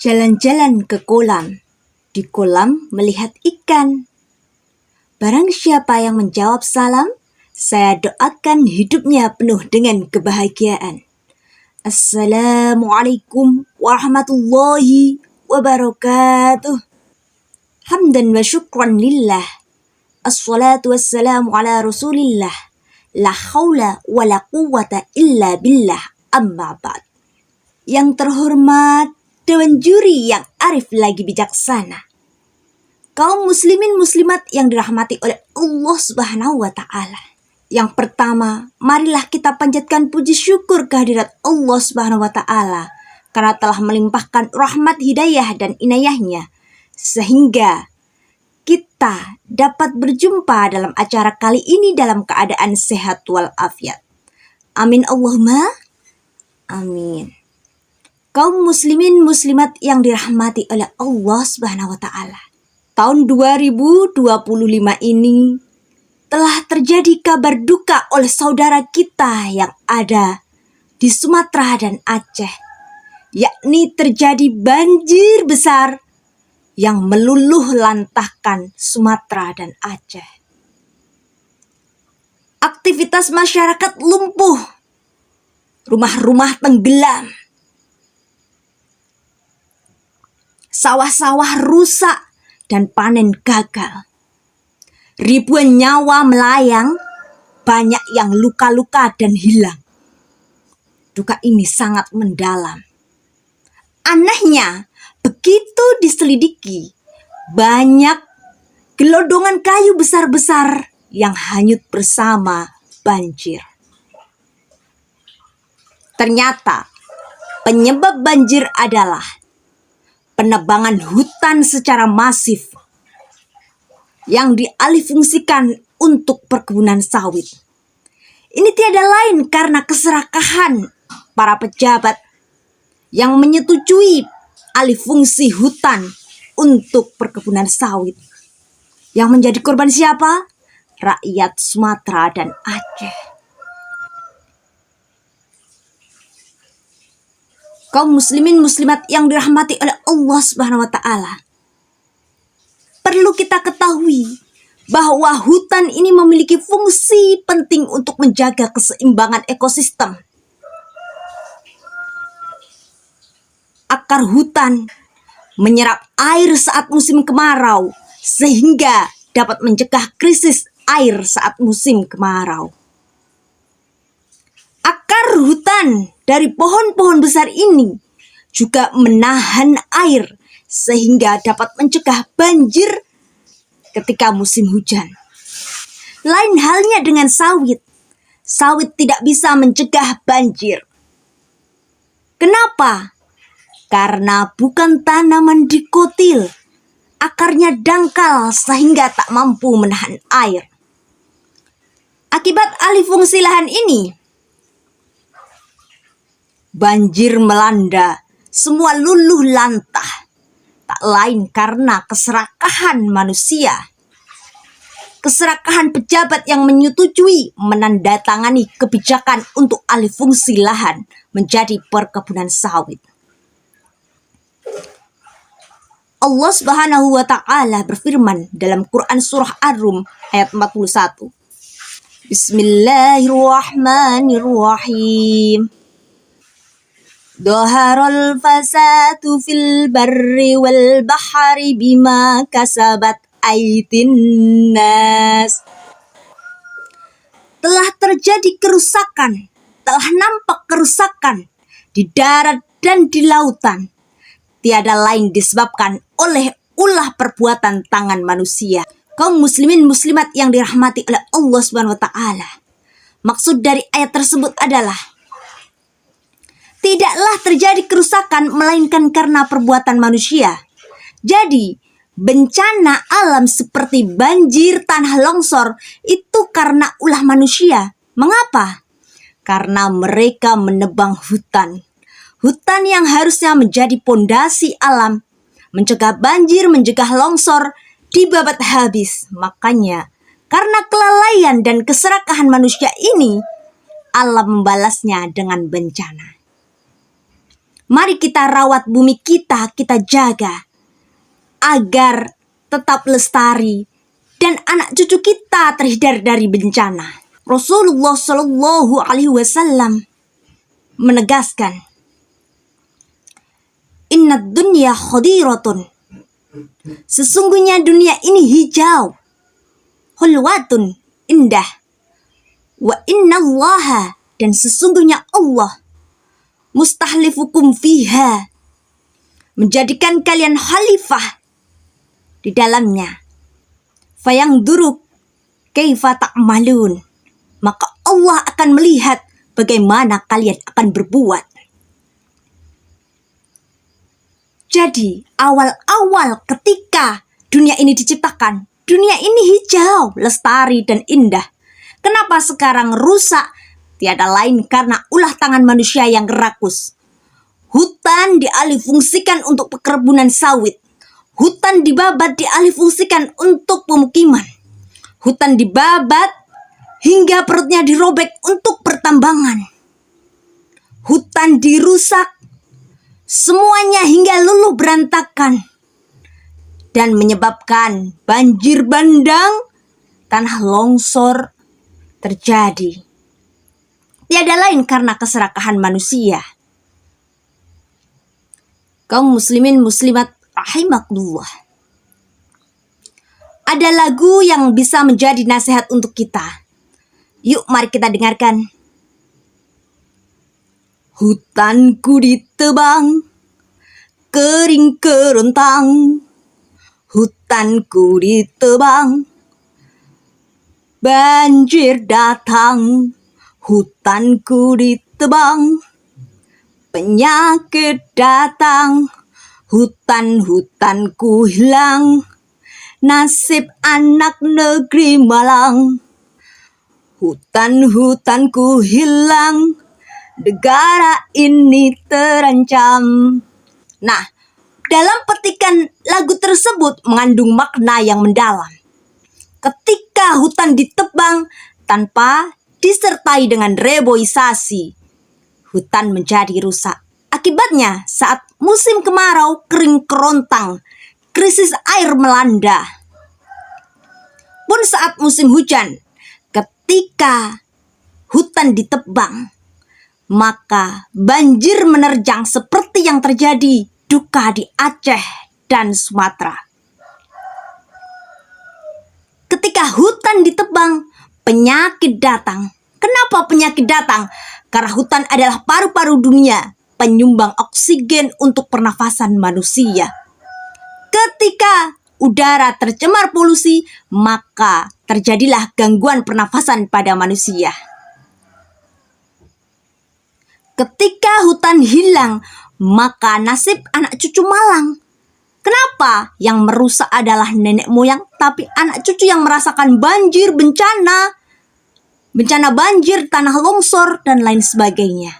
Jalan-jalan ke kolam. Di kolam melihat ikan. Barang siapa yang menjawab salam, saya doakan hidupnya penuh dengan kebahagiaan. Assalamualaikum warahmatullahi wabarakatuh. Hamdan wa syukran lillah. Assalatu wassalamu ala rasulillah. La hawla wa la quwwata illa billah, amma ba'd. Yang terhormat Dewan Juri yang arif lagi bijaksana, kaum muslimin muslimat yang dirahmati oleh Allah Subhanahu wa Ta'ala. Yang pertama, marilah kita panjatkan puji syukur kehadirat Allah Subhanahu wa Ta'ala karena telah melimpahkan rahmat hidayah dan inayahnya sehingga kita dapat berjumpa dalam acara kali ini dalam keadaan sehat walafiat. Amin Allahumma amin. Kaum muslimin muslimat yang dirahmati oleh Allah Subhanahu wa Ta'ala. Tahun 2025 ini telah terjadi kabar duka oleh saudara kita yang ada di Sumatera dan Aceh, yakni terjadi banjir besar yang meluluh lantahkan Sumatera dan Aceh. Aktivitas masyarakat lumpuh, rumah-rumah tenggelam, sawah-sawah rusak dan panen gagal. Ribuan nyawa melayang, banyak yang luka-luka dan hilang. Duka ini sangat mendalam. Anehnya, begitu diselidiki, banyak gelondongan kayu besar-besar yang hanyut bersama banjir. Ternyata, penyebab banjir adalah penebangan hutan secara masif yang dialihfungsikan untuk perkebunan sawit. Ini tiada lain karena keserakahan para pejabat yang menyetujui alih fungsi hutan untuk perkebunan sawit. Yang menjadi korban siapa? Rakyat Sumatera dan Aceh. Kaum muslimin muslimat yang dirahmati oleh Allah Subhanahu wa Ta'ala. Perlu kita ketahui bahwa hutan ini memiliki fungsi penting untuk menjaga keseimbangan ekosistem. Akar hutan menyerap air saat musim kemarau sehingga dapat mencegah krisis air saat musim kemarau. Akar hutan dari pohon-pohon besar ini juga menahan air sehingga dapat mencegah banjir ketika musim hujan. Lain halnya dengan sawit. Sawit tidak bisa mencegah banjir. Kenapa? Karena bukan tanaman dikotil. Akarnya dangkal sehingga tak mampu menahan air. Akibat alih fungsi lahan ini, banjir melanda, semua luluh lantah. Tak lain karena keserakahan manusia. Keserakahan pejabat yang menyetujui menandatangani kebijakan untuk alih fungsi lahan menjadi perkebunan sawit. Allah Subhanahu wa Ta'ala berfirman dalam Quran surah Ar-Rum ayat 41. Bismillahirrahmanirrahim. Dhaharal fasadu fil barri wal bahri bima kasabat aydin nas. Telah terjadi kerusakan, telah nampak kerusakan di darat dan di lautan. Tiada lain disebabkan oleh ulah perbuatan tangan manusia. Kaum muslimin muslimat yang dirahmati oleh Allah Subhanahu wa Ta'ala. Maksud dari ayat tersebut adalah tidaklah terjadi kerusakan melainkan karena perbuatan manusia. Jadi, bencana alam seperti banjir, tanah longsor itu karena ulah manusia. Mengapa? Karena mereka menebang hutan. Hutan yang harusnya menjadi pondasi alam, mencegah banjir, mencegah longsor, dibabat habis. Makanya, karena kelalaian dan keserakahan manusia ini, alam membalasnya dengan bencana. Mari kita rawat bumi kita jaga agar tetap lestari dan anak cucu kita terhindar dari bencana. Rasulullah Shallallahu Alaihi Wasallam menegaskan, Inna dunya khadiratun. Sesungguhnya dunia ini hijau, hulwatun, indah. Wa inna allaha, dan sesungguhnya Allah, mustahlifukum fiha, menjadikan kalian khalifah di dalamnya. Fayangduru kaifa ta'malun, maka Allah akan melihat bagaimana kalian akan berbuat. Jadi awal-awal ketika dunia ini diciptakan, dunia ini hijau, lestari dan indah. Kenapa sekarang rusak? Tiada lain karena ulah tangan manusia yang rakus. Hutan dialihfungsikan untuk perkebunan sawit. Hutan dibabat dialihfungsikan untuk pemukiman. Hutan dibabat hingga perutnya dirobek untuk pertambangan. Hutan dirusak, semuanya hingga luluh berantakan dan menyebabkan banjir bandang, tanah longsor terjadi. Tiada lain karena keserakahan manusia. Kaum muslimin muslimat rahimakumullah. Ada lagu yang bisa menjadi nasihat untuk kita. Yuk mari kita dengarkan. Hutanku ditebang, kering kerontang. Hutanku ditebang, banjir datang. Hutanku ditebang, penyakit datang. Hutan-hutanku hilang, nasib anak negeri malang. Hutan-hutanku hilang, negara ini terancam. Nah, dalam petikan lagu tersebut mengandung makna yang mendalam. Ketika hutan ditebang tanpa disertai dengan reboisasi, hutan menjadi rusak. Akibatnya saat musim kemarau kering kerontang, krisis air melanda. Pun saat musim hujan, ketika hutan ditebang, maka banjir menerjang seperti yang terjadi duka di Aceh dan Sumatera. Ketika hutan ditebang, penyakit datang. Kenapa penyakit datang? Karena hutan adalah paru-paru dunia, penyumbang oksigen untuk pernafasan manusia. Ketika udara tercemar polusi, maka terjadilah gangguan pernafasan pada manusia. Ketika hutan hilang, maka nasib anak cucu malang. Kenapa? Yang merusak adalah nenek moyang, tapi anak cucu yang merasakan banjir, bencana banjir, tanah longsor, dan lain sebagainya.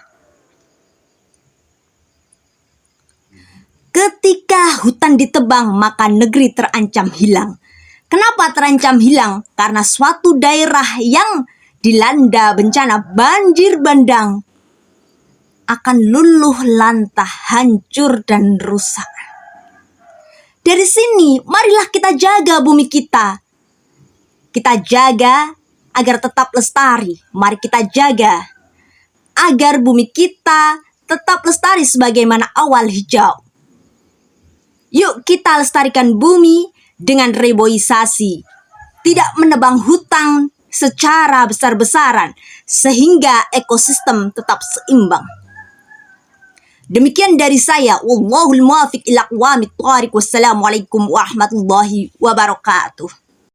Ketika hutan ditebang, maka negeri terancam hilang. Kenapa terancam hilang? Karena suatu daerah yang dilanda bencana banjir bandang akan luluh lantah, hancur dan rusak. Dari sini, marilah kita jaga bumi kita. Kita jaga agar tetap lestari. Mari kita jaga agar bumi kita tetap lestari sebagaimana awal hijau. Yuk kita lestarikan bumi dengan reboisasi. Tidak menebang hutan secara besar-besaran sehingga ekosistem tetap seimbang. Demikian dari saya. Wallahul muwaffiq ila aqwamit thoriq. Wassalamualaikum warahmatullahi wabarakatuh.